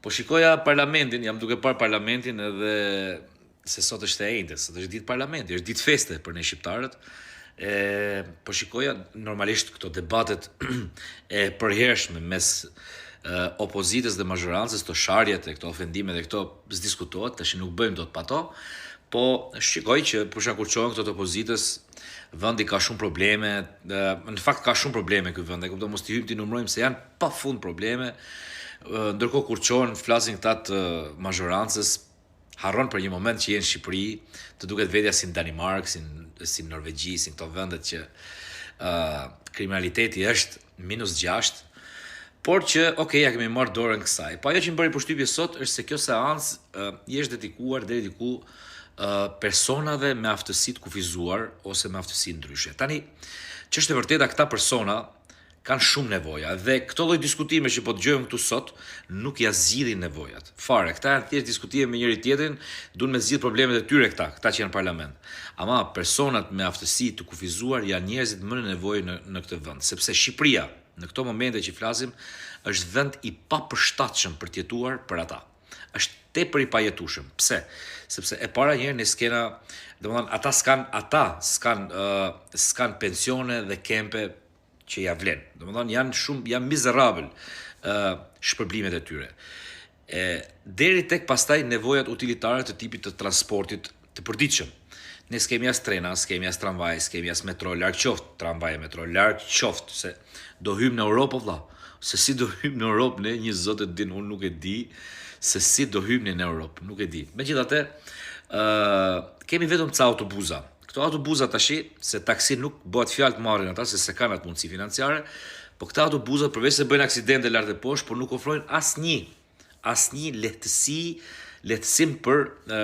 Po shikoja parlamentin, jam duke parë parlamentin edhe se sot është e njëjtë, sot është ditë parlamenti, është ditë feste për ne shqiptarët. Po shikoja normalisht këto debatet e përhershme mes opozitës dhe mazhorancës, këto sharjet e këto ofendime dhe këto s'diskutohet, tash nuk bëjmë dot pa to, po shikoj që për shkak kur çohen këto të opozitës, vendi ka shumë probleme, në fakt ka shumë probleme ky vend, e kupton, mos t'i hyjmë t'i numërojmë se janë pafund probleme. Ndërkohë kur çohen flasin këta të mazhorancës, harron për një moment që jenë në Shqipëri, të duket vetja si në Danimark, si në Norvegji, si në këto vendet që kriminaliteti është -6, por që, ja kemi marrë dorën kësaj. Po ajo që më bëri përshtypje sot është se kjo seancë i është dedikuar deri diku personave me aftësi të kufizuar ose me aftësi ndryshe. Tani, ç'është e vërteta, këta persona kanë shumë nevoja dhe këto lloj diskutime që po dëgjojmë këtu sot nuk ja zgjidhin nevojat. Fare, këta janë thjesht diskutime me njëri tjetrin, duan me zgjidh problemet e tyre këta që janë në parlament. Ama personat me aftësi të kufizuar janë njerëzit më në nevojë në këtë vend, sepse Shqipëria në këto momente që flasim është vend i papërshtatshëm për të jetuar për ata. Është tepër i pajetueshëm. Pse? Sepse e para njëherë ne skena, domethënë ata s'kan pensione dhe kempe që ja vlen. Domethënë janë mizerabël shpërblimet e tyre. Deri tek pastaj nevojat utilitare të tipit të transportit të përditshëm. Ne s'kemi as trena, s'kemi as tramvaj, s'kemi as metro, larg qoftë tramvaj e metro, larg qoftë se do hyjmë në Europë vëlla. Se si do hyjmë në Europë ne, një zot e din, unë nuk e di se si do hyjmë në Europë, nuk e di. Megjithatë, kemi vetëm ca autobuza. Këto autobuza tash, se taksi nuk bëhet fjalë të marrin ata se s'e kanë atë mundësi financiare, po këta autobuza përveç se bëjnë aksidente lart e poshtë, por nuk ofrojnë asnjë lehtësim për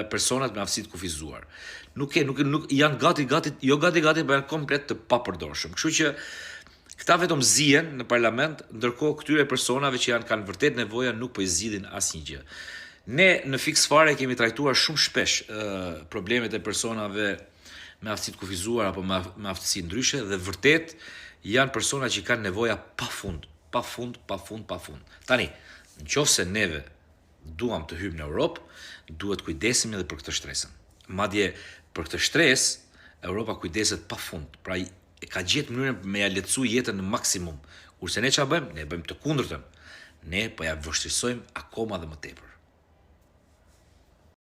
personat me aftësi të kufizuar. Nuk janë gati, po janë komplet të papërdorshëm. Kështu që këta vetëm zihen në parlament, ndërkohë këtyre personave që kanë vërtet nevoja nuk po i zgjidhin asnjë gjë. Ne në fiks fare kemi trajtuar shumë shpesh problemet e personave me aftësi të kufizuar apo me aftësi ndryshe dhe vërtet janë persona që kanë nevoja pafund. Tani, nëse neve duam të hyjmë në Europë, duhet kujdesemi edhe për këtë shtresën. Madje për këtë shtresë Europa kujdeset pafund. Pra ka gjetë mënyrën me ja lehtësu jetën në maksimum. Kurse ne çfarë bëjmë? Ne bëjmë të kundërtën. Ne po ja vështirësojmë akoma dhe më tepër.